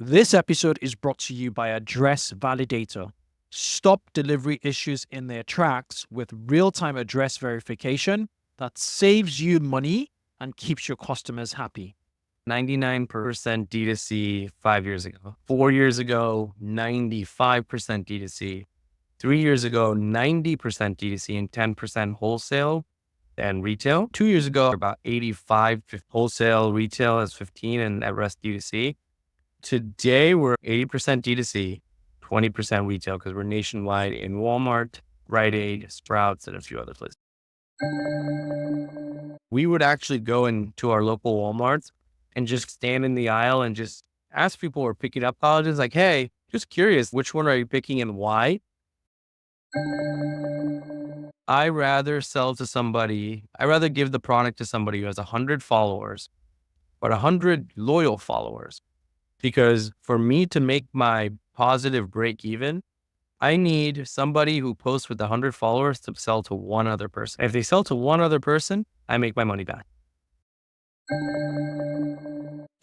This episode is brought to you by Address Validator. Stop delivery issues in their tracks with real-time address verification that saves you money and keeps your customers happy. 99% D2C 5 years ago. 4 years ago, 95% D2C. 3 years ago, 90% D2C and 10% wholesale and retail. 2 years ago, about 85 wholesale, retail as 15 and the rest D2C. Today, we're 80% D2C, 20% retail because we're nationwide in Walmart, Rite Aid, Sprouts, and a few other places. We would actually go into our local Walmarts and just stand in the aisle and just ask people who are picking up collagens, like, hey, just curious, which one are you picking and why? I rather give the product to somebody who has 100 followers, but 100 loyal followers. Because for me to make my positive break even, I need somebody who posts with 100 followers to sell to one other person. If they sell to one other person, I make my money back.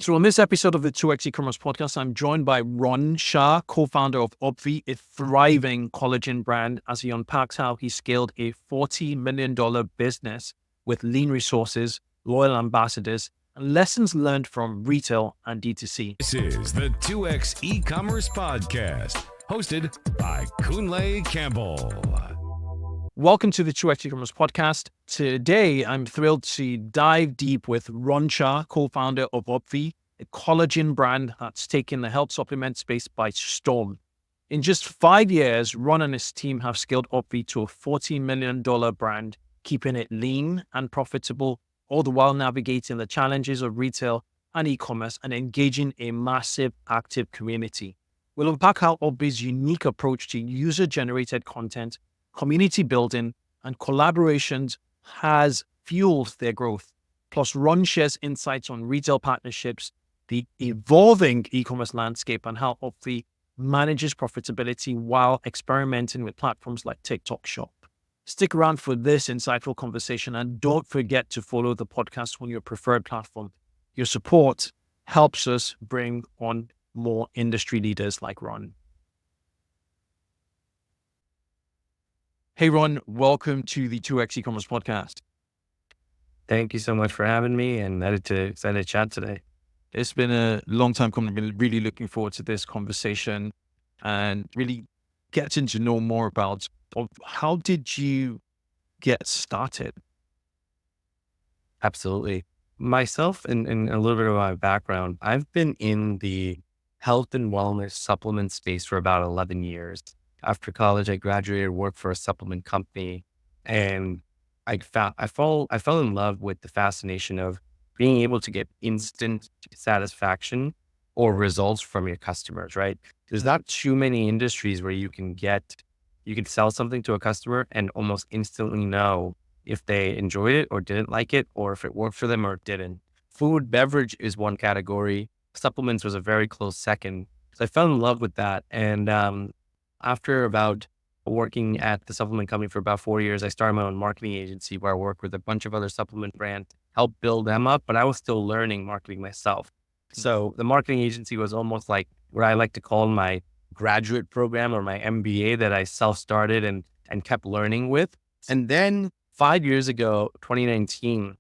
So on this episode of the 2X eCommerce podcast, I'm joined by Ronak Shah, co-founder of Obvi, a thriving collagen brand, as he unpacks how he scaled a $40 million business with lean resources, loyal ambassadors, and lessons learned from retail and D2C. This is the 2X eCommerce podcast, hosted by Kunle Campbell. Welcome to the 2X eCommerce podcast. Today, I'm thrilled to dive deep with Ronak Shah, co-founder of Obvi, a collagen brand that's taken the health supplement space by storm. In just 5 years, Ron and his team have scaled Obvi to a $40 million brand, keeping it lean and profitable, all the while navigating the challenges of retail and e-commerce and engaging a massive active community. We'll unpack how Obvi's unique approach to user-generated content, community building, and collaborations has fueled their growth. Plus, Ron shares insights on retail partnerships, the evolving e-commerce landscape, and how Obvi manages profitability while experimenting with platforms like TikTok Shop. Stick around for this insightful conversation, and don't forget to follow the podcast on your preferred platform. Your support helps us bring on more industry leaders like Ron. Hey, Ron, welcome to the 2X eCommerce podcast. Thank you so much for having me, and excited to chat today. It's been a long time coming. I've been really looking forward to this conversation and really getting to know more about how did you get started? Absolutely. Myself and a little bit of my background, I've been in the health and wellness supplement space for about 11 years. After college, I graduated, worked for a supplement company, and I fell in love with the fascination of being able to get instant satisfaction or results from your customers, right? There's not too many industries where you can sell something to a customer and almost instantly know if they enjoyed it or didn't like it, or if it worked for them or it didn't. Food, beverage is one category. Supplements was a very close second. So I fell in love with that. And after about working at the supplement company for about 4 years, I started my own marketing agency where I work with a bunch of other supplement brands, help build them up, but I was still learning marketing myself. So the marketing agency was almost like what I like to call my graduate program or my MBA that I self-started and kept learning with. And then 5 years ago, 2019,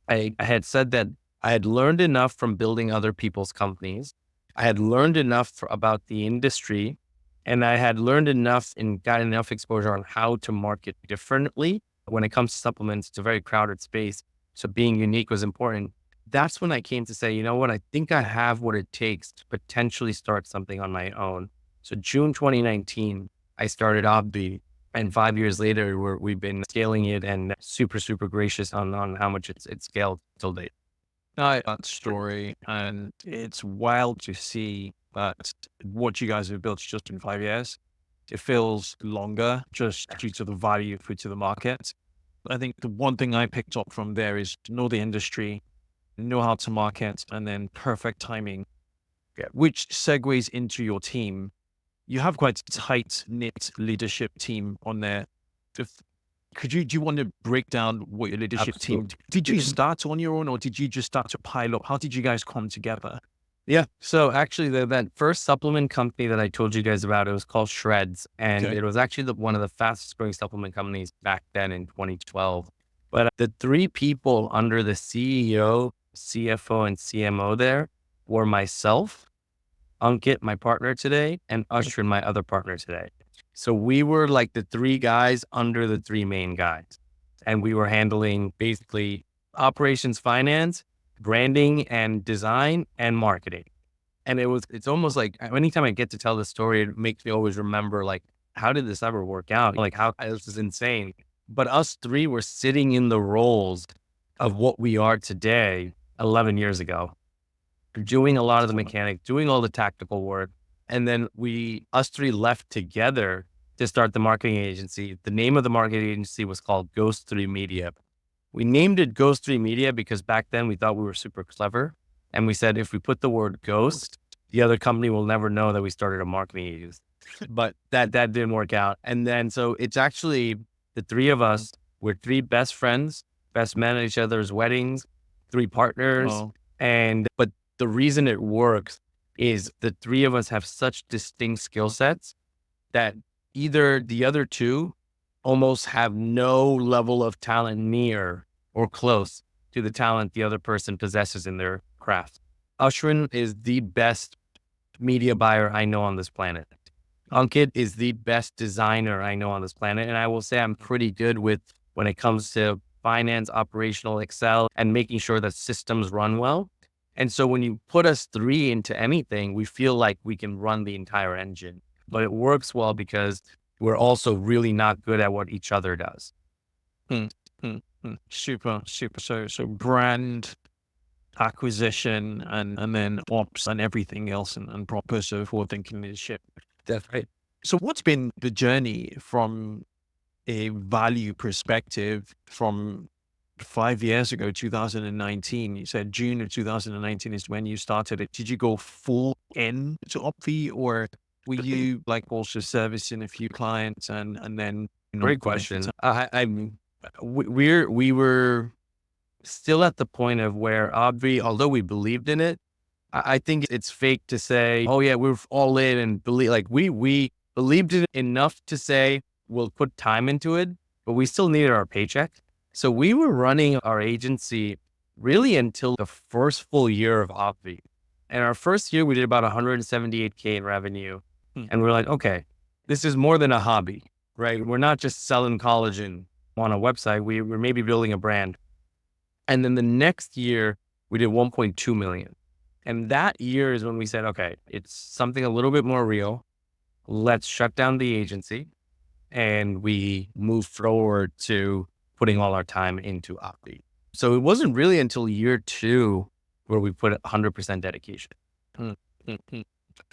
I had said that I had learned enough from building other people's companies. I had learned enough about the industry, and I had learned enough and got enough exposure on how to market differently. When it comes to supplements, it's a very crowded space. So being unique was important. That's when I came to say, you know what, I think I have what it takes to potentially start something on my own. So June 2019, I started Obvi, and 5 years later, we've been scaling it and super, super gracious on how much it's scaled till date. That story, and it's wild to see that what you guys have built just in 5 years. It feels longer just due to the value you put to the market. I think the one thing I picked up from there is to know the industry, know how to market, and then perfect timing, which segues into your team. You have quite a tight-knit leadership team on there. Do you want to break down what your leadership team, did you start on your own, or did you just start to pile up? How did you guys come together? Yeah. So actually that first supplement company that I told you guys about, it was called Shreds. And Okay. it was actually one of the fastest growing supplement companies back then in 2012. But the three people under the CEO, CFO, and CMO there were myself, Ankit, my partner today, and Ashwin, my other partner today. So we were like the three guys under the three main guys. And we were handling basically operations, finance, branding and design and marketing. And it's almost like anytime I get to tell this story, it makes me always remember, like, how did this ever work out? Like, how this is insane. But us three were sitting in the roles of what we are today 11 years ago, doing a lot of the mechanics, doing all the tactical work. And then us three left together to start the marketing agency. The name of the marketing agency was called Ghost 3 Media. We named it Ghost 3 Media because back then we thought we were super clever. And we said, if we put the word ghost, the other company will never know that we started a marketing agency. But that didn't work out. And then, so it's actually the three of us, we're three best friends, best men at each other's weddings, three partners. Oh, But the reason it works is the three of us have such distinct skill sets that either the other two almost have no level of talent near or close to the talent the other person possesses in their craft. Ashwin is the best media buyer I know on this planet. Ankit is the best designer I know on this planet. And I will say I'm pretty good when it comes to finance, operational, Excel, and making sure that systems run well. And so when you put us three into anything, we feel like we can run the entire engine. But it works well because we're also really not good at what each other does. Super. So brand acquisition and then ops and everything else and proper so forth thinking leadership. That's right. So what's been the journey from a value perspective from 5 years ago, 2019? You said June of 2019 is when you started it. Did you go full in to Obvi, or were you like also servicing a few clients and then Great question. We were still at the point of where Obvi, although we believed in it, I think it's fake to say, oh yeah, we're all in and believe, like we believed in it enough to say we'll put time into it, but we still needed our paycheck. So we were running our agency really until the first full year of Obvi. And our first year, we did about 178K in revenue. And we're like, okay, this is more than a hobby, right? We're not just selling collagen on a website. We're maybe building a brand. And then the next year, we did 1.2 million. And that year is when we said, okay, it's something a little bit more real. Let's shut down the agency. And we move forward to putting all our time into Obvi. So it wasn't really until year two where we put 100% dedication.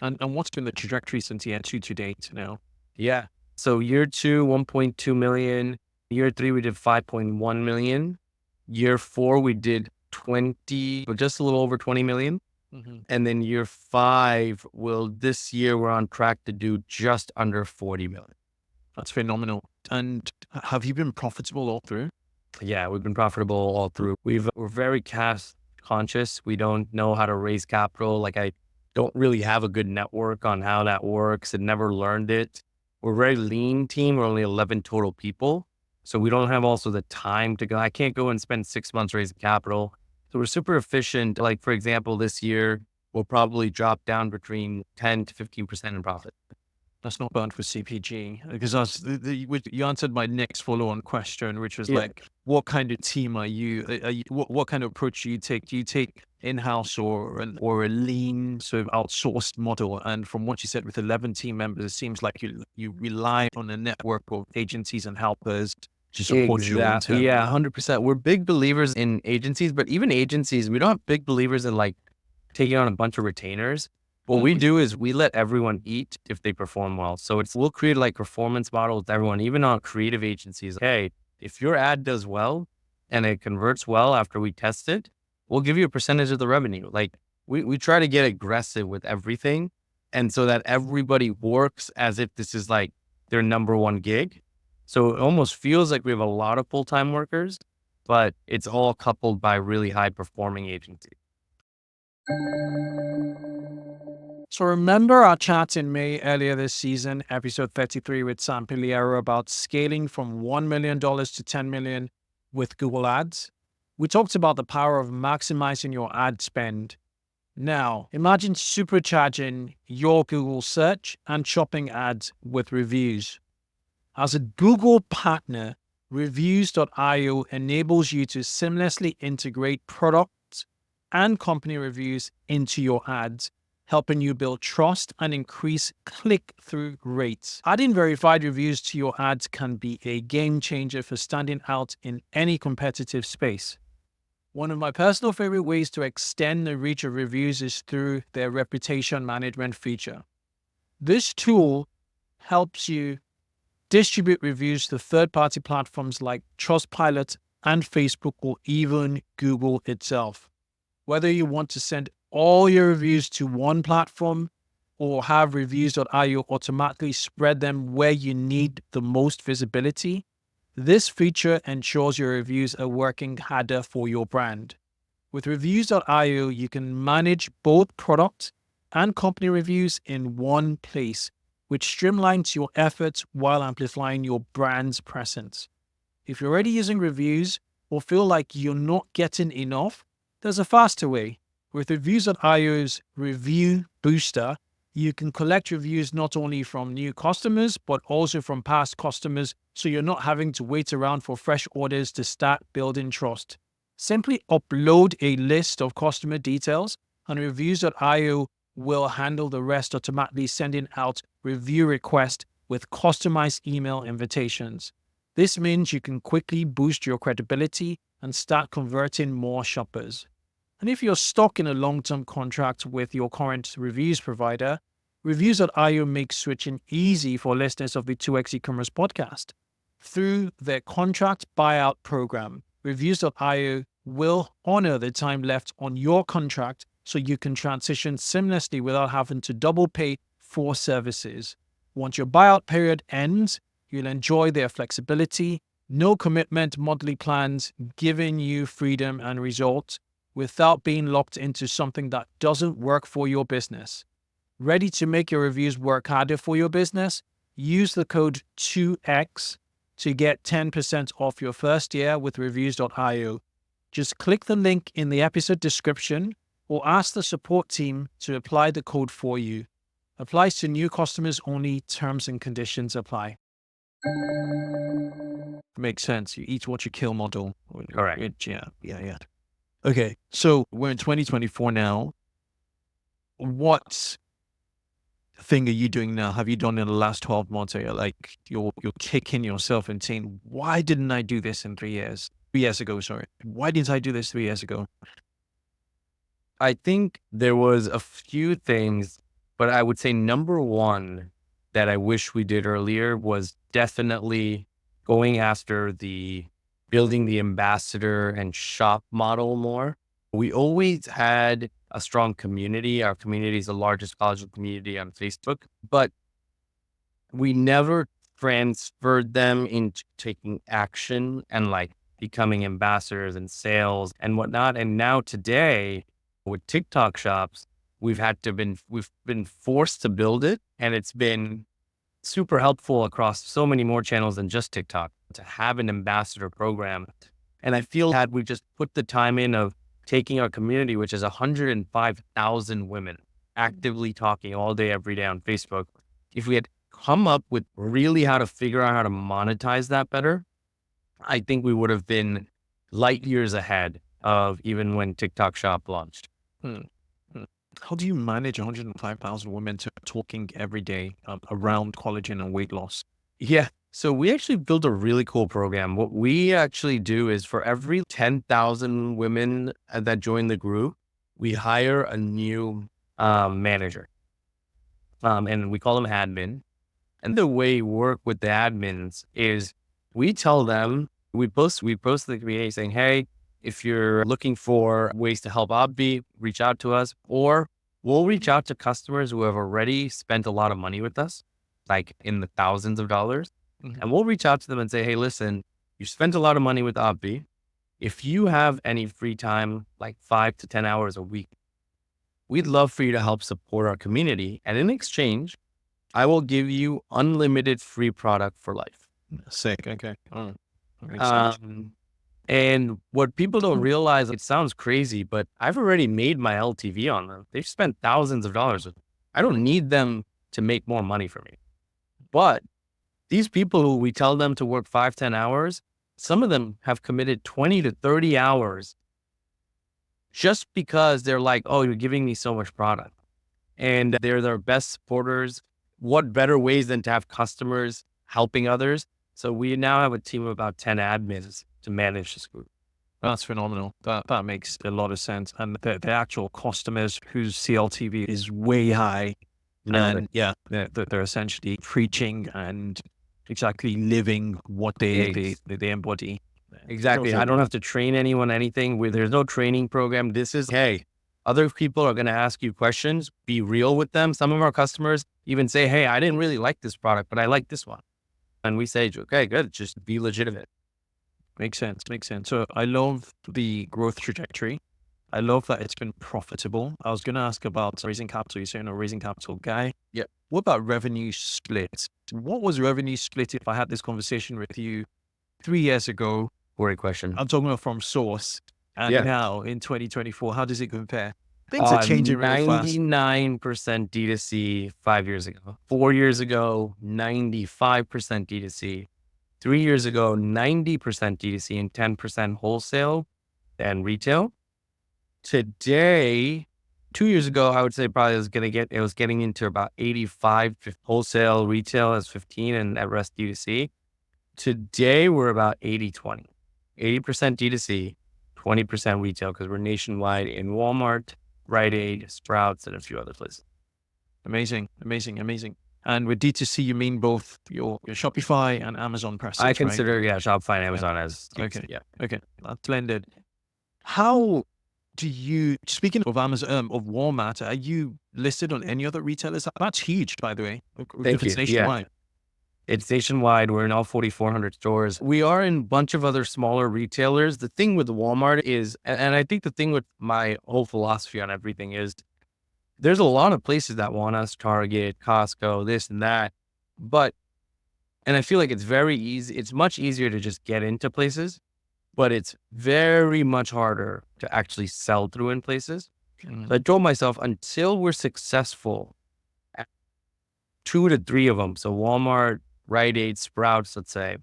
And what's been the trajectory since year two to date now? Yeah. So year two, 1.2 million. Year three, we did 5.1 million. Year four, we did just a little over 20 million. And then year five, this year, we're on track to do just under 40 million. That's phenomenal. And have you been profitable all through? Yeah, we've been profitable all through. We're very cash conscious. We don't know how to raise capital. Like, I don't really have a good network on how that works and never learned it. We're a very lean team. We're only 11 total people. So we don't have also the time to go. I can't go and spend 6 months raising capital. So we're super efficient. Like, for example, this year, we'll probably drop down between 10 to 15% in profit. That's not bad for CPG, because you answered my next follow-on question, which was like, what kind of team are you? What kind of approach do you take? Do you take in-house or a lean sort of outsourced model? And from what you said, with 11 team members, it seems like you rely on a network of agencies and helpers to support you. Exactly. Yeah, 100%. We're big believers in agencies, but even agencies, we don't have big believers in like taking on a bunch of retainers. What we do is we let everyone eat if they perform well. So we'll create like performance models with everyone, even on creative agencies. Hey, if your ad does well and it converts well after we test it, we'll give you a percentage of the revenue. Like we try to get aggressive with everything. And so that everybody works as if this is like their number one gig. So it almost feels like we have a lot of full-time workers, but it's all coupled by really high performing agencies. So remember our chat in May earlier this season, episode 33 with Sam Piliero about scaling from $1 million to 10 million with Google Ads? We talked about the power of maximizing your ad spend. Now, imagine supercharging your Google search and shopping ads with reviews. As a Google partner, Reviews.io enables you to seamlessly integrate products and company reviews into your ads, helping you build trust and increase click-through rates. Adding verified reviews to your ads can be a game changer for standing out in any competitive space. One of my personal favorite ways to extend the reach of reviews is through their reputation management feature. This tool helps you distribute reviews to third-party platforms like Trustpilot and Facebook or even Google itself. Whether you want to send all your reviews to one platform or have Reviews.io automatically spread them where you need the most visibility, this feature ensures your reviews are working harder for your brand. With Reviews.io, you can manage both product and company reviews in one place, which streamlines your efforts while amplifying your brand's presence. If you're already using reviews or feel like you're not getting enough, there's a faster way. With Reviews.io's Review Booster, you can collect reviews not only from new customers, but also from past customers, so you're not having to wait around for fresh orders to start building trust. Simply upload a list of customer details, and Reviews.io will handle the rest, automatically sending out review requests with customized email invitations. This means you can quickly boost your credibility and start converting more shoppers. And if you're stuck in a long-term contract with your current reviews provider, Reviews.io makes switching easy for listeners of the 2x eCommerce podcast. Through their contract buyout program, Reviews.io will honor the time left on your contract so you can transition seamlessly without having to double pay for services. Once your buyout period ends, you'll enjoy their flexibility, no commitment monthly plans, giving you freedom and results without being locked into something that doesn't work for your business. Ready to make your reviews work harder for your business? Use the code 2X to get 10% off your first year with Reviews.io. Just click the link in the episode description or ask the support team to apply the code for you. Applies to new customers only. Terms and conditions apply. Makes sense. You eat what you kill model. Correct. Yeah. Okay, so we're in 2024 now. What thing are you doing now? Have you done in the last 12 months? Are you like, you're kicking yourself and saying, why didn't I do this in 3 years? 3 years ago, sorry. Why didn't I do this 3 years ago? I think there was a few things, but I would say number one that I wish we did earlier was definitely going after building the ambassador and shop model more. We always had a strong community. Our community is the largest collagen community on Facebook, but we never transferred them into taking action and like becoming ambassadors and sales and whatnot. And now today with TikTok shops, we've been forced to build it, and it's been super helpful across so many more channels than just TikTok to have an ambassador program. And I feel had we just put the time in of taking our community, which is 105,000 women actively talking all day, every day on Facebook, if we had come up with really how to figure out how to monetize that better, I think we would have been light years ahead of even when TikTok Shop launched. How do you manage 105,000 women talking every day around collagen and weight loss? Yeah. So we actually built a really cool program. What we actually do is for every 10,000 women that join the group, we hire a new manager. And we call them admin. And the way we work with the admins is we tell them, we post to the community saying, hey, if you're looking for ways to help Obvi, reach out to us, or we'll reach out to customers who have already spent a lot of money with us, like in the thousands of dollars. Mhm. And we'll reach out to them and say, hey, listen, you spent a lot of money with Obvi. If you have any free time, like 5 to 10 hours a week, we'd love for you to help support our community. And in exchange, I will give you unlimited free product for life. Sick. Okay. Oh, that makes sense. And what people don't realize, it sounds crazy, but I've already made my LTV on them. They've spent thousands of dollars. I don't need them to make more money for me. But these people who we tell them to work 5-10 hours, some of them have committed 20 to 30 hours just because they're like, oh, you're giving me so much product. And they're their best supporters. What better ways than to have customers helping others? So we now have a team of about 10 admins to manage this group. That's phenomenal. That makes a lot of sense. And the actual customers whose CLTV is way high. And yeah, they're essentially preaching and exactly living what they embody. Exactly. I don't have to train anyone anything. There's no training program. This is, hey, other people are going to ask you questions. Be real with them. Some of our customers even say, hey, I didn't really like this product, but I like this one. And we say, okay, good. Just be legitimate. Makes sense. So I love the growth trajectory. I love that it's been profitable. I was going to ask about raising capital. You're saying a raising capital guy. Yeah. What about revenue split? What was revenue split if I had this conversation with you 3 years ago? Great question. I'm talking about from source. And now in 2024, how does it compare? Things are changing really fast. 99% D2C 5 years ago. 4 years ago, 95% D2C. 3 years ago, 90% D2C and 10% wholesale and retail. Today, 2 years ago, I would say probably it was getting into about 85 wholesale, retail as 15 and that rest D2C. Today, we're about 80-20. 80% D2C, 20% retail because we're nationwide in Walmart, Rite Aid, Sprouts, and a few other places. Amazing. And with D2C, you mean both your Shopify and Amazon presence, I consider, Shopify and Amazon as D2C. Okay. Yeah. Okay. That's blended. How do you, speaking of Amazon, of Walmart, are you listed on any other retailers? That's huge, by the way. Thank you. It's nationwide. Yeah. It's nationwide. We're in all 4,400 stores. We are in a bunch of other smaller retailers. The thing with Walmart is, and I think the thing with my whole philosophy on everything is, there's a lot of places that want us, Target, Costco, this and that. And I feel like it's very easy. It's much easier to just get into places, but it's very much harder to actually sell through in places. So I told myself, until we're successful at 2 to 3 of them, so Walmart, Rite Aid, Sprouts, let's say,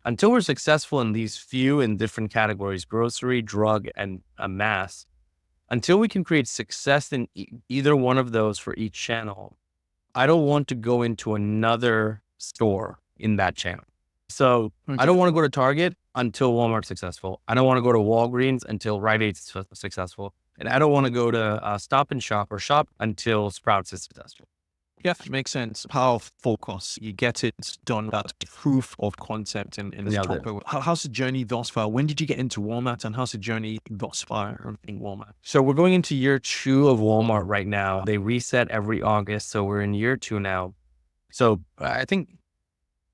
until we're successful in these few in different categories, grocery, drug, and mass, until we can create success in either one of those for each channel, I don't want to go into another store in that channel. So I don't want to go to Target until Walmart's successful. I don't want to go to Walgreens until Rite Aid's successful. And I don't want to go to Stop and Shop or Shop until Sprouts is successful. Yeah, it makes sense. Power focus. You get it done. That's proof of concept in this topic. How's the journey thus far? When did you get into Walmart and how's the journey thus far in Walmart? So we're going into year 2 of Walmart right now. They reset every August. So we're in year 2 now. So I think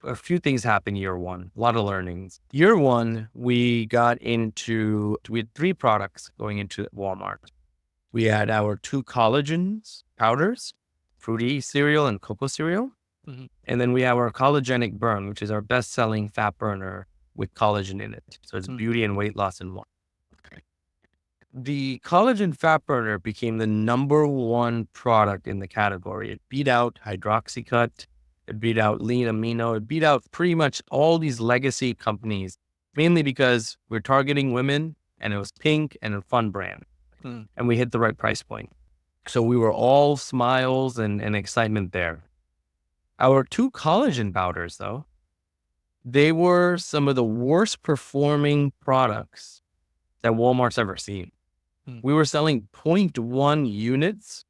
a few things happened year 1, a lot of learnings. Year 1, we had 3 products going into Walmart. We had our 2 collagens powders, fruity cereal and cocoa cereal. Mm-hmm. And then we have our collagenic burn, which is our best-selling fat burner with collagen in it. So it's beauty and weight loss in one. Okay. The collagen fat burner became the number 1 product in the category. It beat out Hydroxycut. It beat out Lean Amino. It beat out pretty much all these legacy companies, mainly because we're targeting women and it was pink and a fun brand. And we hit the right price point. So we were all smiles and excitement there. Our 2 collagen powders, though, they were some of the worst performing products that Walmart's ever seen. We were selling 0.1 units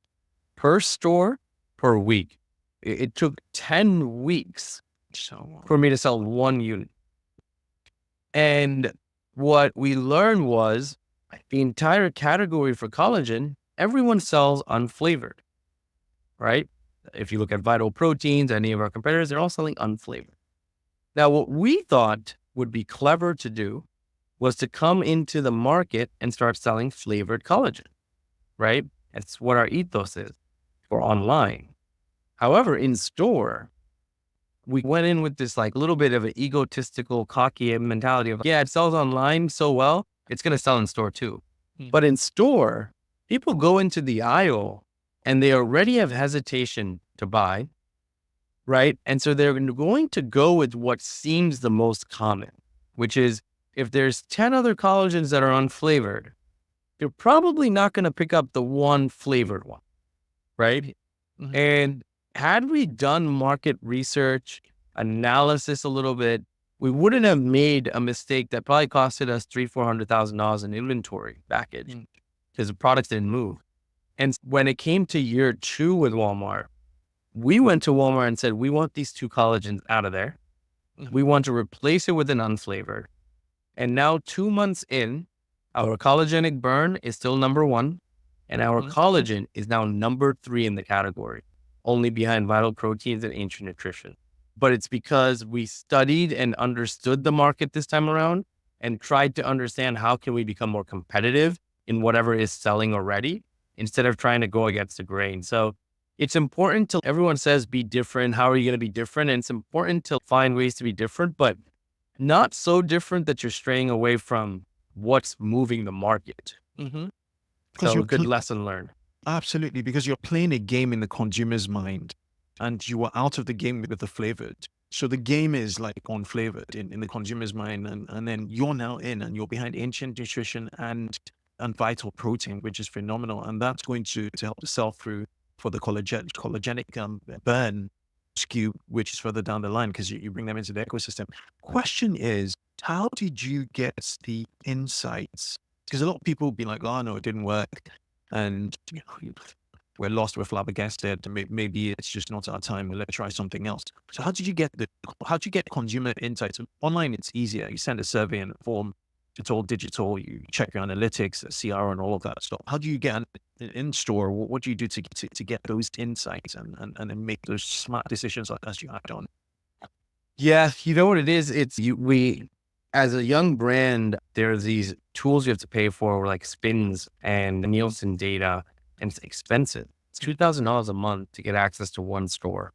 per store per week. It took 10 weeks for me to sell 1 unit. And what we learned was the entire category for collagen, everyone sells unflavored, right? If you look at Vital Proteins, any of our competitors, they're all selling unflavored. Now, what we thought would be clever to do was to come into the market and start selling flavored collagen, right? It's what our ethos is for online. However, in store, we went in with this like little bit of an egotistical, cocky mentality of, yeah, it sells online so well, it's going to sell in store too. But in store, people go into the aisle and they already have hesitation to buy, right? And so they're going to go with what seems the most common, which is if there's 10 other collagens that are unflavored, you're probably not going to pick up the one flavored one, right? And had we done market research, analysis a little bit, we wouldn't have made a mistake that probably costed us $300,000-$400,000 in inventory baggage because the products didn't move. And when it came to year 2 with Walmart, we went to Walmart and said, we want these 2 collagens out of there. We want to replace it with an unflavored. And now 2 months in, our collagenic burn is still number 1. And our collagen is now number 3 in the category, only behind vital proteins and ancient nutrition. But it's because we studied and understood the market this time around and tried to understand how can we become more competitive in whatever is selling already instead of trying to go against the grain. So it's important to, everyone says be different. How are you going to be different? And it's important to find ways to be different, but not so different that you're straying away from what's moving the market. Because So good lesson learned. Absolutely, because you're playing a game in the consumer's mind and you are out of the game with the flavored. So the game is like unflavored in the consumer's mind. And then you're now in and you're behind ancient nutrition and vital protein, which is phenomenal. And that's going to help the sell through for the collagenic burn SKU, which is further down the line because you bring them into the ecosystem. Question is, how did you get the insights? Because a lot of people be like, oh, no, it didn't work. And we're lost, we're flabbergasted. Maybe it's just not our time. Let's try something else. So how did you get consumer insights? Online, it's easier. You send a survey and a form. It's all digital. You check your analytics, CR, and all of that stuff. How do you get in store? What do you do to get those insights and make those smart decisions as you act on? Yeah, you know what it is? We as a young brand, there's these tools you have to pay for, like spins and Nielsen data, and it's expensive. It's $2,000 a month to get access to one store.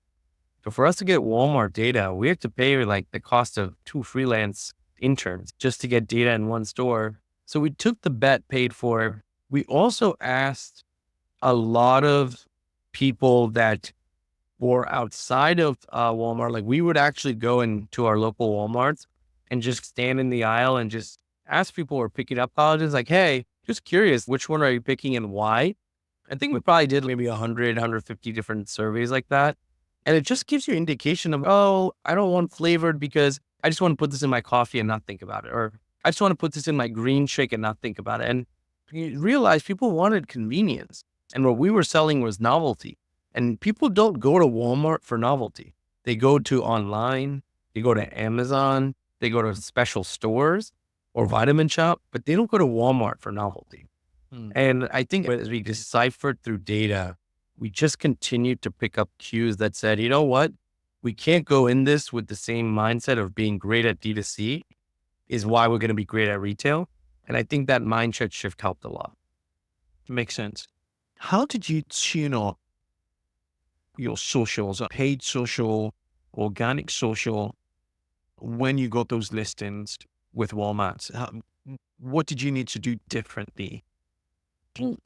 So for us to get Walmart data, we have to pay like the cost of 2 freelance interns just to get data in one store. So we took the bet, paid for it. We also asked a lot of people that were outside of Walmart. Like we would actually go into our local Walmarts and just stand in the aisle and just ask people who are picking up collagens, like, hey, just curious, which one are you picking and why? I think we probably did maybe 100, 150 different surveys like that. And it just gives you an indication of, oh, I don't want flavored because I just want to put this in my coffee and not think about it. Or I just want to put this in my green shake and not think about it. And you realize people wanted convenience. And what we were selling was novelty. And people don't go to Walmart for novelty. They go to online, they go to Amazon, they go to special stores or Vitamin Shop, but they don't go to Walmart for novelty. And I think as we deciphered through data, we just continued to pick up cues that said, you know what? We can't go in this with the same mindset of being great at D2C is why we're going to be great at retail. And I think that mindset shift helped a lot. Makes sense. How did you tune up your socials, paid social, organic social, when you got those listings with Walmart? What did you need to do differently? We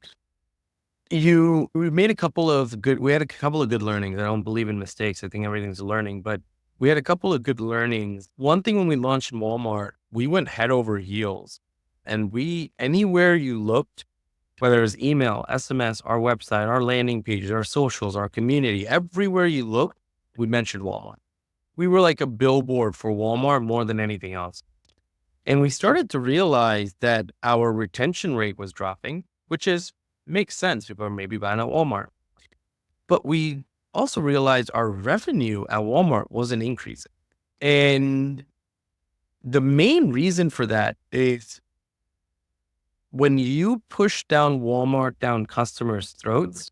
had a couple of good learnings. I don't believe in mistakes. I think everything's a learning, but we had a couple of good learnings. One thing when we launched in Walmart, we went head over heels, and anywhere you looked, whether it was email, SMS, our website, our landing pages, our socials, our community, everywhere you looked, we mentioned Walmart. We were like a billboard for Walmart more than anything else. And we started to realize that our retention rate was dropping, which makes sense. People are maybe buying at Walmart. But we also realized our revenue at Walmart wasn't increasing. And the main reason for that is when you push down Walmart down customers' throats,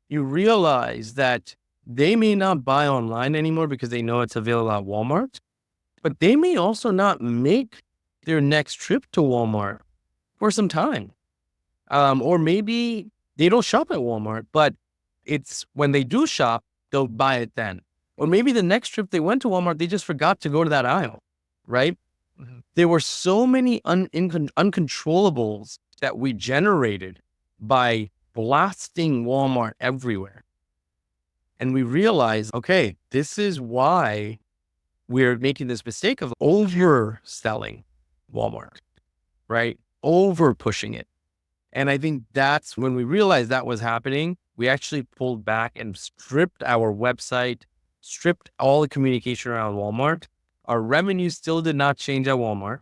you realize that they may not buy online anymore because they know it's available at Walmart, but they may also not make their next trip to Walmart for some time. Or maybe they don't shop at Walmart, but it's when they do shop, they'll buy it then. Or maybe the next trip they went to Walmart, they just forgot to go to that aisle, right? Mhm. There were so many uncontrollables that we generated by blasting Walmart everywhere. And we realized, okay, this is why we're making this mistake of overselling Walmart, right? Over pushing it. And I think that's when we realized that was happening. We actually pulled back and stripped our website, stripped all the communication around Walmart. Our revenue still did not change at Walmart.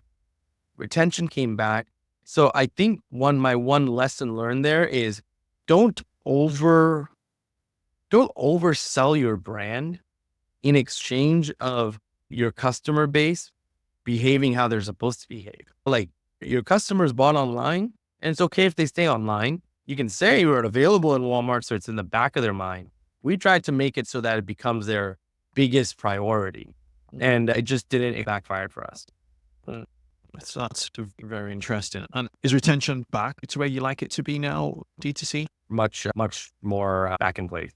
Retention came back. So I think my one lesson learned there is don't oversell your brand in exchange of your customer base behaving how they're supposed to behave. Like your customers bought online, and it's okay if they stay online. You can say you are available in Walmart, so it's in the back of their mind. We tried to make it so that it becomes their biggest priority, and it just didn't. It backfired for us. That's very interesting. And is retention back to where you like it to be now, DTC? Much more back in place.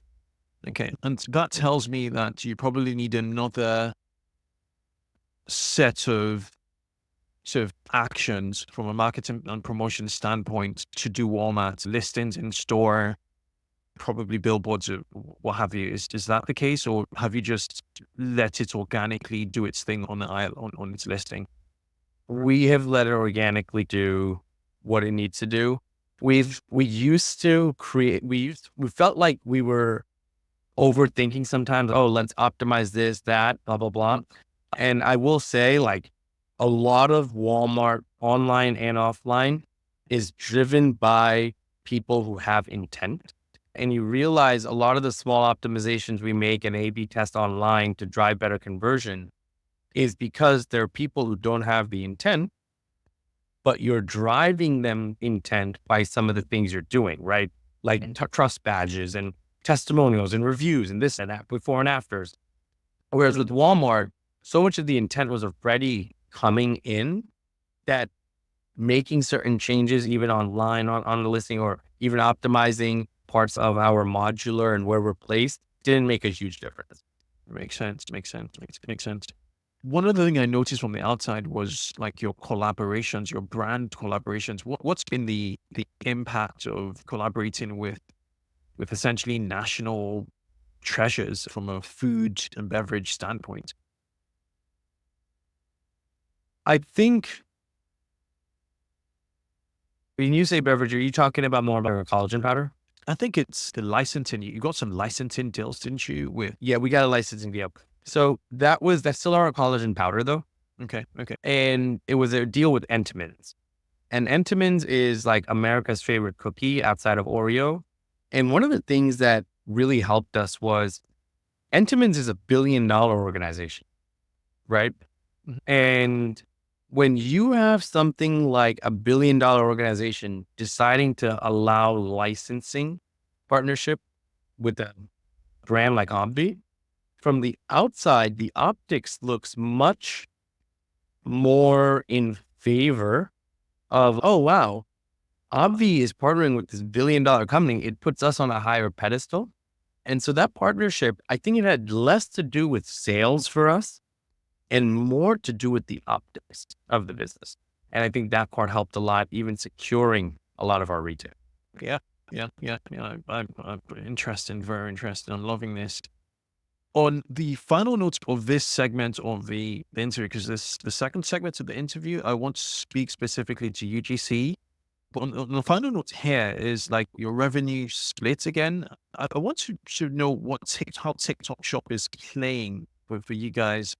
Okay. And that tells me that you probably need another set of sort of actions from a marketing and promotion standpoint to do Walmart listings in store, probably billboards or what have you. Is that the case, or have you just let it organically do its thing on the aisle on its listing? We have let it organically do what it needs to do. We felt like we were overthinking sometimes. Oh, let's optimize this, that, blah, blah, blah. And I will say, like, a lot of Walmart online and offline is driven by people who have intent. And you realize a lot of the small optimizations we make and A/B test online to drive better conversion is because there are people who don't have the intent, but you're driving them intent by some of the things you're doing, right? Like trust badges and testimonials and reviews and this and that, before and afters. Whereas with Walmart, so much of the intent was already coming in that making certain changes, even online on the listing, or even optimizing parts of our modular and where we're placed, didn't make a huge difference. Makes sense. One other thing I noticed from the outside was like your collaborations, your brand collaborations. What's been the impact of collaborating with essentially national treasures from a food and beverage standpoint? I think when you say beverage, are you talking about more about collagen powder? I think it's the licensing. You got some licensing deals, didn't you? Yeah, we got a licensing deal. So that's still our collagen powder though. Okay. And it was a deal with Entenmann's. And Entenmann's is like America's favorite cookie outside of Oreo. And one of the things that really helped us was Entenmann's is $1 billion organization, right? Mhm. And when you have something like $1 billion organization deciding to allow licensing partnership with a brand like Obvi, from the outside, the optics looks much more in favor of, oh, wow, Obvi is partnering with this $1 billion company. It puts us on a higher pedestal. And so that partnership, I think it had less to do with sales for us and more to do with the optics of the business. And I think that part helped a lot, even securing a lot of our retail. Yeah. I'm interested, very interested. I'm loving this. On the final notes of this segment of the interview, because the second segment of the interview, I want to speak specifically to UGC. But on the final note here is like your revenue split again. I want to know how TikTok Shop is playing for you guys,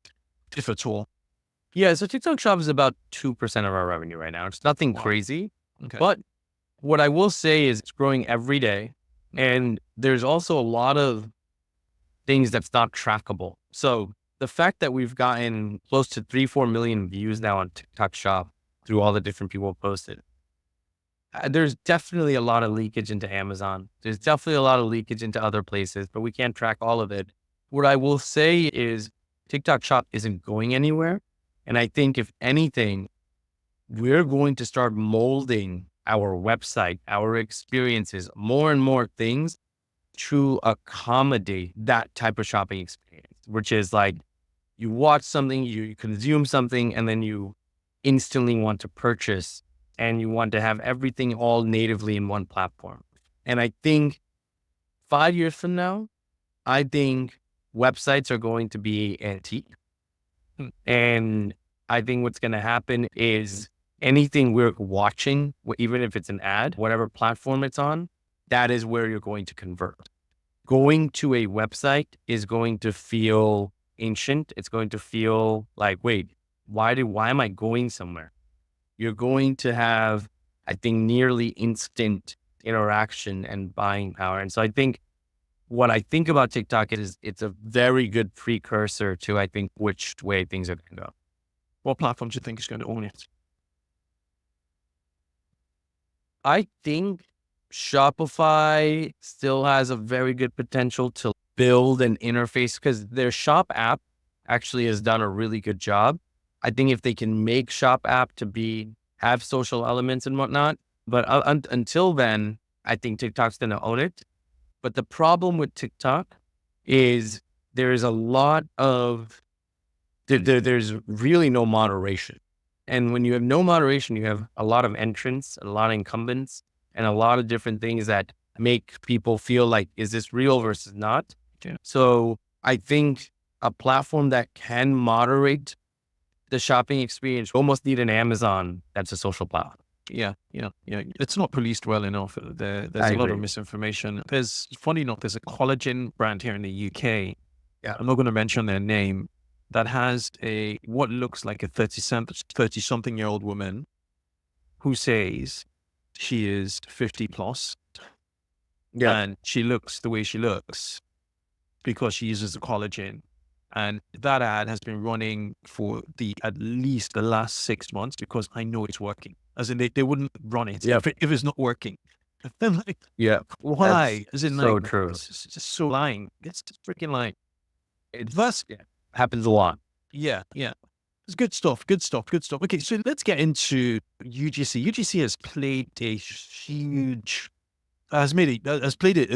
if at all. Yeah, so TikTok Shop is about 2% of our revenue right now. It's nothing Wow. crazy, Okay. but what I will say is it's growing every day. And there's also a lot of things that's not trackable. So the fact that we've gotten close to 3-4 million views now on TikTok Shop through all the different people posted, there's definitely a lot of leakage into Amazon. There's definitely a lot of leakage into other places, but we can't track all of it. What I will say is TikTok Shop isn't going anywhere. And I think if anything, we're going to start molding our website, our experiences, more and more things to accommodate that type of shopping experience, which is like you watch something, you consume something, and then you instantly want to purchase and you want to have everything all natively in one platform. And I think 5 years from now, I think websites are going to be antique. And I think what's going to happen is anything we're watching, even if it's an ad, whatever platform it's on, that is where you're going to convert. Going to a website is going to feel ancient. It's going to feel like, wait, why am I going somewhere? You're going to have, I think, nearly instant interaction and buying power. And so I think what I think about TikTok is it's a very good precursor to, I think, which way things are going to go. What platform do you think is going to own it? I think Shopify still has a very good potential to build an interface because their shop app actually has done a really good job. I think if they can make shop app to have social elements and whatnot, but until then, I think TikTok's going to own it. But the problem with TikTok is there's a lot of, there's really no moderation. And when you have no moderation, you have a lot of entrants, a lot of incumbents, and a lot of different things that make people feel like, is this real versus not? Yeah. So I think a platform that can moderate the shopping experience, you almost need an Amazon that's a social platform. Yeah. It's not policed well enough. There's I a lot agree. of misinformation. Funny enough, there's a collagen brand here in the UK. Yeah. I'm not going to mention their name, that has what looks like a 30-something-year-old woman who says she is 50 plus. Yeah. And she looks the way she looks because she uses the collagen. And that ad has been running for at least the last 6 months because I know it's working. As in, they wouldn't run it if it's not working. Then like, why? As in, so true. It's just so lying. It's just freaking lying. Happens a lot. Yeah. It's good stuff. Okay, so let's get into UGC. UGC has played a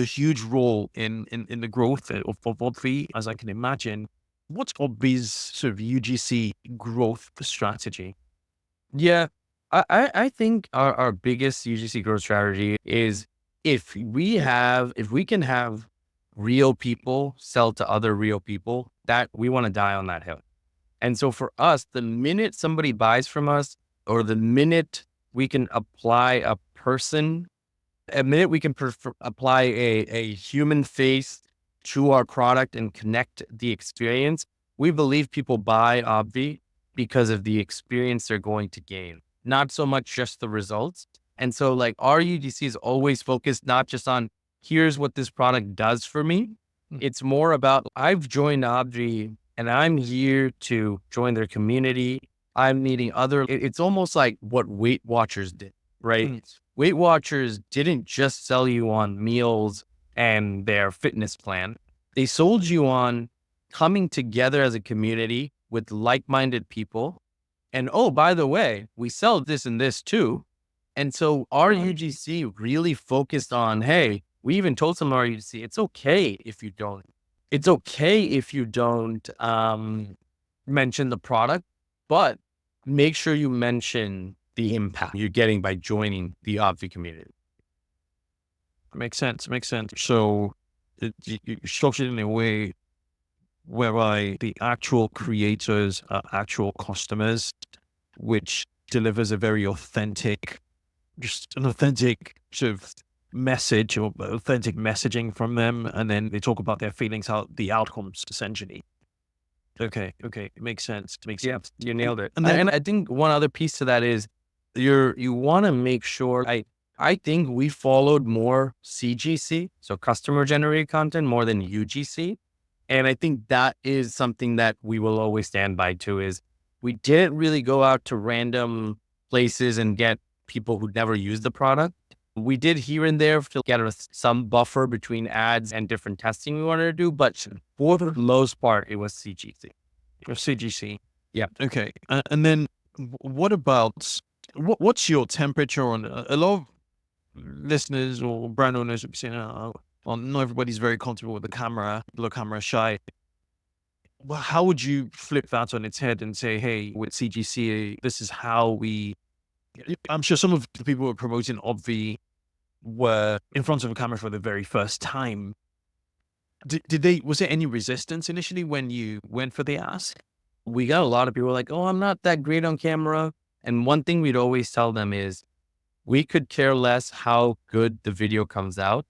huge role in the growth of Obvi, as I can imagine. What's Obvi's sort of UGC growth strategy? Yeah, I think our biggest UGC growth strategy is if we can have real people sell to other real people, that we want to die on that hill. And so for us, the minute somebody buys from us, or the minute we can apply apply a human face to our product and connect the experience, we believe people buy Obvi because of the experience they're going to gain, not so much just the results. And so like our UGC is always focused not just on here's what this product does for me. It's more about I've joined Obvi and I'm here to join their community. I'm meeting it's almost like what Weight Watchers did, right? Weight Watchers didn't just sell you on meals and their fitness plan. They sold you on coming together as a community with like-minded people. And oh, by the way, we sell this and this too. And so our UGC really focused on, hey, we even told some of our UGC, it's okay if you don't mention the product, but make sure you mention the impact you're getting by joining the Obvi community. Makes sense. So you structured it in a way whereby the actual creators are actual customers, which delivers a very authentic sort of message or authentic messaging from them. And then they talk about their feelings, how the outcomes essentially. Okay. It makes sense. You nailed it. And then I think one other piece to that is you want to make sure, I think we followed more CGC, so customer generated content, more than UGC. And I think that is something that we will always stand by too, is we didn't really go out to random places and get people who'd never used the product. We did here and there to get some buffer between ads and different testing we wanted to do, but for the most part, it was CGC. CGC. Yeah. Okay. And then what about What's your temperature on a lot of listeners or brand owners would be saying, well, not everybody's very comfortable with the camera, low camera shy. Well, how would you flip that on its head and say, hey, with CGC, this is how we, I'm sure some of the people who are promoting Obvi were in front of a camera for the very first time. Was there any resistance initially when you went for the ask? We got a lot of people like, oh, I'm not that great on camera. And one thing we'd always tell them is we could care less how good the video comes out.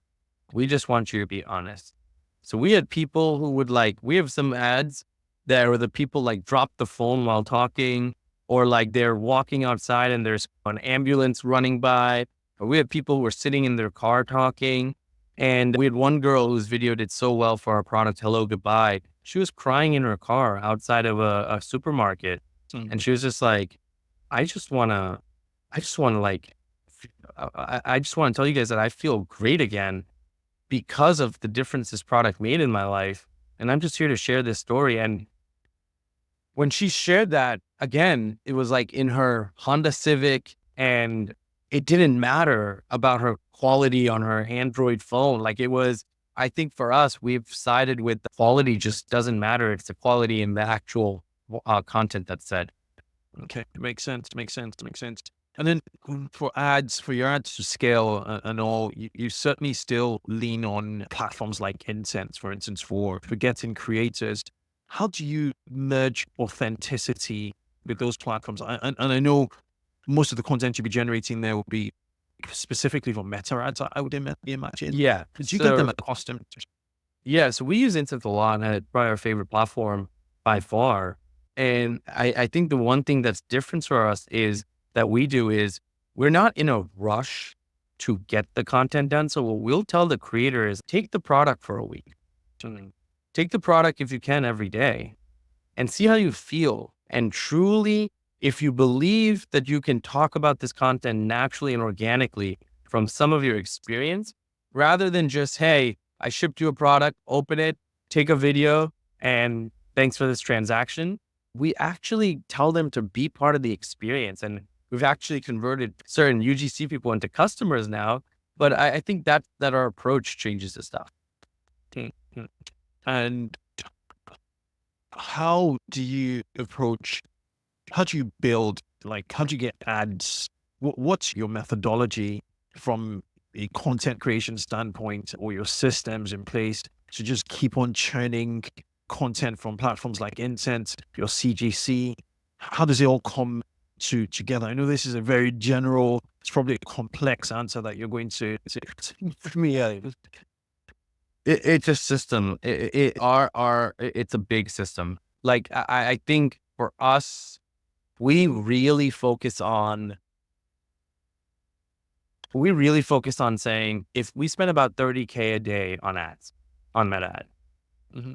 We just want you to be honest. So we had people who would we have some ads that were the people drop the phone while talking, or they're walking outside and there's an ambulance running by, or we had people who were sitting in their car talking. And we had one girl whose video did so well for our product, Hello Goodbye. She was crying in her car outside of a supermarket. Mm-hmm. And she was just like, I just want to tell you guys that I feel great again because of the difference this product made in my life. And I'm just here to share this story. And when she shared that, again, it was in her Honda Civic, and it didn't matter about her quality on her Android phone. It was, I think for us, we've sided with the quality just doesn't matter. It's the quality in the actual content that's said. Okay, it makes sense. And then for your ads to scale and all, you certainly still lean on platforms like Incense, for instance, for getting creators. How do you merge authenticity with those platforms? And I know most of the content you'll be generating there will be specifically for meta ads, I would imagine. Yeah. Did you get them at cost? Yeah. So we use Incense a lot, and it's probably our favorite platform by far. And I think the one thing that's different for us is that we're not in a rush to get the content done. So what we'll tell the creator is take the product for a week. Take the product if you can every day and see how you feel. And truly, if you believe that you can talk about this content naturally and organically from some of your experience, rather than just, hey, I shipped you a product, open it, take a video, and thanks for this transaction. We actually tell them to be part of the experience. And we've actually converted certain UGC people into customers now. But I think that our approach changes the stuff. And how do you build, how do you get ads? What's your methodology from a content creation standpoint, or your systems in place to just keep on churning content from platforms like Incense, your CGC? How does it all come together? I know this is a very general, it's probably a complex answer that you're going to for me. It's a system. It's a big system. I think for us, we really focus on saying, if we spend about $30K a day on ads, on meta ad,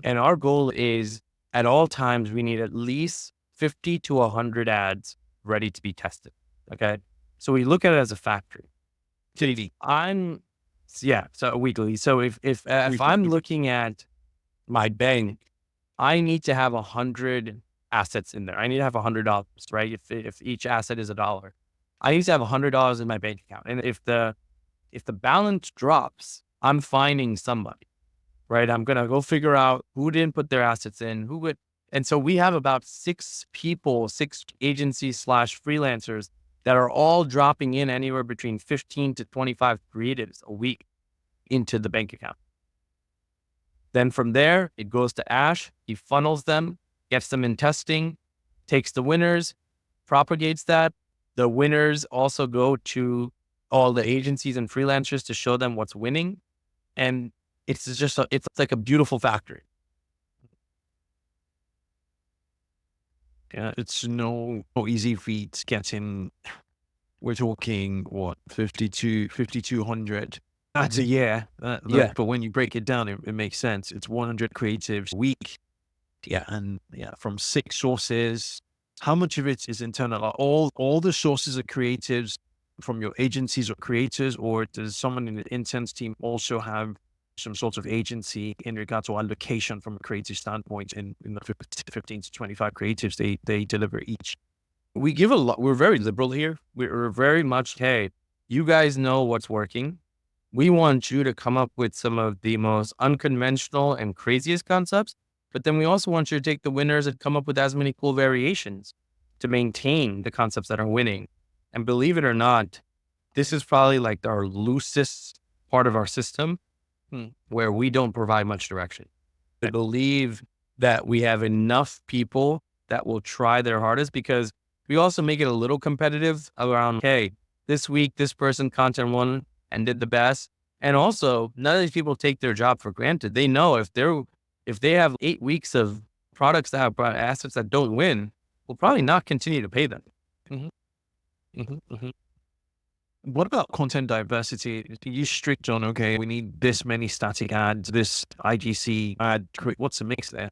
and our goal is at all times, we need at least 50 to 100 ads ready to be tested. Okay. So we look at it as a factory. So weekly. So if I'm looking at my bank, I need to have 100 assets in there. I need to have $100, right? If each asset is $1, I need to have $100 in my bank account. And if the balance drops, I'm finding somebody, right? I'm going to go figure out who didn't put their assets in, who would. And so we have about 6 agencies / freelancers that are all dropping in anywhere between 15 to 25 creatives a week into the bank account. Then from there, it goes to Ash. He funnels them, gets them in testing, takes the winners, propagates that. The winners also go to all the agencies and freelancers to show them what's winning. And it's like a beautiful factory. Yeah, it's no easy feat getting, we're talking, 5,200 ads a year. Yeah. But when you break it down, it makes sense. It's 100 creatives a week. Yeah. And from 6 sources. How much of it is internal? Are all the sources of creatives from your agencies or creators, or does someone in the Incense team also have some sort of agency in regard to allocation from a creative standpoint in the 15 to 25 creatives they deliver each? we give a lot. We're very liberal here. We're very much, hey, you guys know what's working. We want you to come up with some of the most unconventional and craziest concepts, but then we also want you to take the winners and come up with as many cool variations to maintain the concepts that are winning. And believe it or not, this is probably like our loosest part of our system where we don't provide much direction. I believe that we have enough people that will try their hardest, because we also make it a little competitive around, hey, this week, this person content won and did the best. And also, none of these people take their job for granted. They know if they have 8 weeks of products that have assets that don't win, we'll probably not continue to pay them. What about content diversity? Are you strict on, okay, we need this many static ads, this IGC ad? What's the mix there?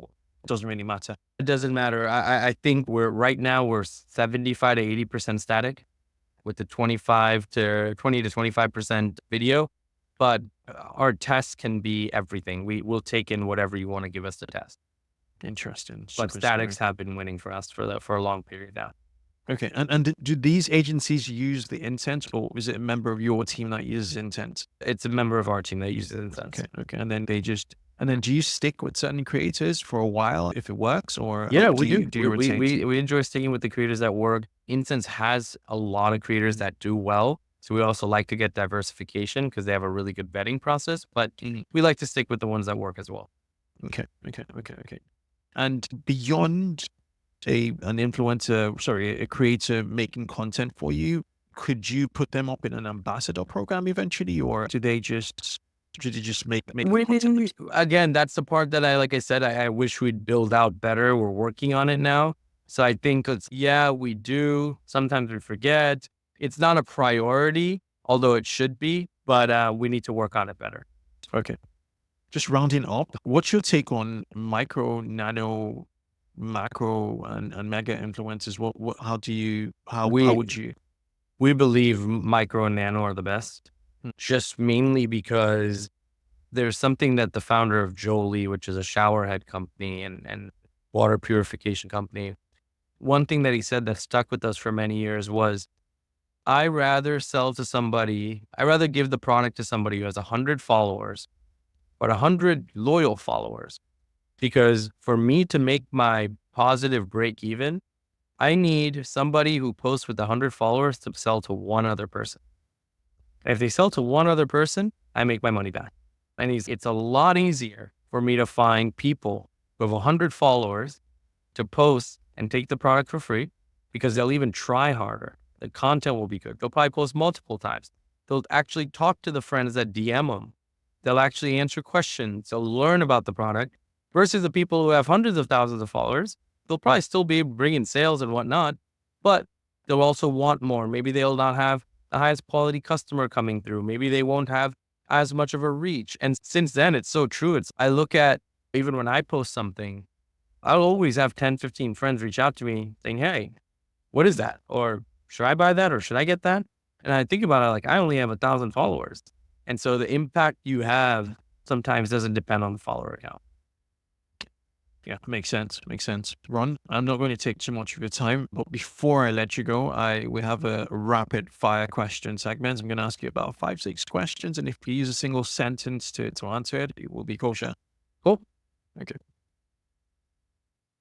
It doesn't really matter. It doesn't matter. I think right now we're 75 to 80% static, with the 20 to 25% video, but our tests can be everything. We'll take in whatever you want to give us to test. Interesting. But statics have been winning for us for a long period now. Okay. And do these agencies use the intent, or is it a member of your team that uses intent? It's a member of our team that uses intent. Okay. And then do you stick with certain creators for a while if it works, or yeah, we do. Do you retain? We enjoy sticking with the creators that work. Incense has a lot of creators that do well, so we also like to get diversification because they have a really good vetting process. But we like to stick with the ones that work as well. Okay. And beyond a creator making content for you, could you put them up in an ambassador program eventually, or do they just make content? Again, that's the part that I wish we'd build out better. We're working on it now. So I think we do. Sometimes we forget. It's not a priority, although it should be, but we need to work on it better. Okay. Just rounding up, what's your take on micro, nano, macro, and mega influencers? How would you? We believe micro and nano are the best, just mainly because there's something that the founder of Jolie, which is a shower head company and water purification company, one thing that he said that stuck with us for many years was, I rather give the product to somebody who has 100 followers, but 100 loyal followers. Because for me to make my positive break even, I need somebody who posts with 100 followers to sell to one other person. If they sell to one other person, I make my money back. And it's a lot easier for me to find people who have 100 followers to post and take the product for free, because they'll even try harder. The content will be good. They'll probably post multiple times. They'll actually talk to the friends that DM them. They'll actually answer questions. They'll learn about the product, versus the people who have hundreds of thousands of followers. They'll probably still be bringing sales and whatnot, but they'll also want more. Maybe they'll not have the highest quality customer coming through. Maybe they won't have as much of a reach. And since then, it's so true. I look at, even when I post something, I'll always have 10, 15 friends reach out to me saying, hey, what is that? Or should I buy that? Or should I get that? And I think about it, I only have 1,000 followers. And so the impact you have sometimes doesn't depend on the follower count. Yeah, makes sense. Ron, I'm not going to take too much of your time, but before I let you go, we have a rapid fire question segment. I'm going to ask you about 5, 6 questions. And if you use a single sentence to answer it, it will be kosher. Cool? Okay.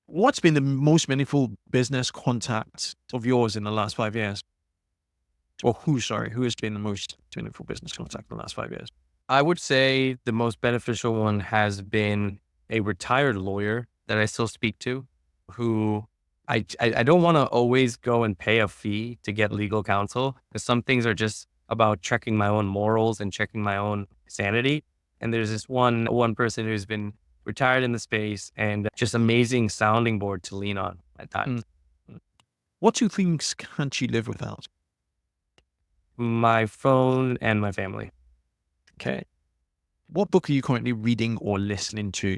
What's been the most meaningful business contact of yours in the last 5 years? Or who has been the most meaningful business contact in the last 5 years? I would say the most beneficial one has been a retired lawyer that I still speak to, who I don't want to always go and pay a fee to get legal counsel, because some things are just about checking my own morals and checking my own sanity. And there's this one person who's been retired in the space and just amazing sounding board to lean on at times. What 2 things can't you live without? My phone and my family. Okay. What book are you currently reading or listening to?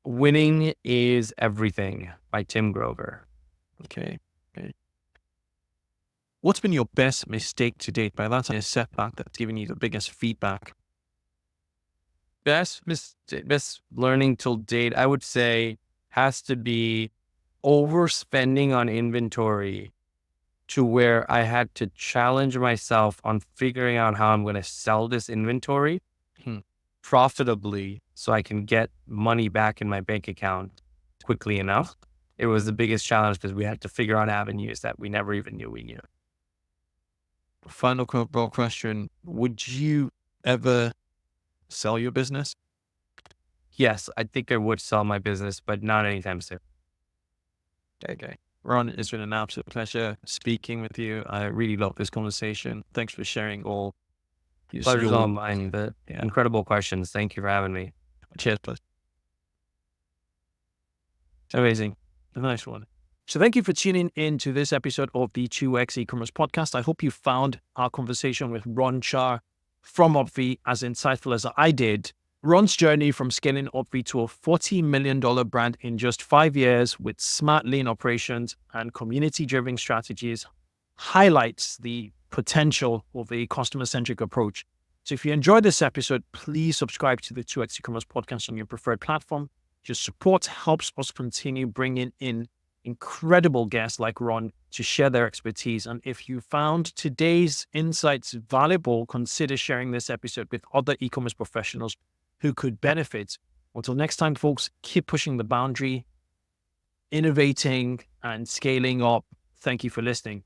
Winning is Everything by Tim Grover. Okay. What's been your best mistake to date? By that, a setback that's given you the biggest feedback. Best learning till date, I would say, has to be overspending on inventory to where I had to challenge myself on figuring out how I'm going to sell this inventory profitably so I can get money back in my bank account quickly enough. It was the biggest challenge because we had to figure out avenues that we never even knew we knew. Final broad question. Would you ever sell your business? Yes, I think I would sell my business, but not anytime soon. Okay. Ron, it's been an absolute pleasure speaking with you. I really love this conversation. Thanks for sharing all Pleasure's all mine, but incredible questions. Thank you for having me. Cheers, bud. Amazing. A nice one. So thank you for tuning in to this episode of the 2X e-commerce podcast. I hope you found our conversation with Ron Shah from Obvi as insightful as I did. Ron's journey from scaling Obvi to a $40 million brand in just 5 years with smart lean operations and community-driven strategies highlights the potential of a customer-centric approach. So if you enjoyed this episode, please subscribe to the 2X e-commerce podcast on your preferred platform. Your support helps us continue bringing in incredible guests like Ron to share their expertise. And if you found today's insights valuable, consider sharing this episode with other e-commerce professionals who could benefit. Until next time, folks, keep pushing the boundary, innovating and scaling up. Thank you for listening.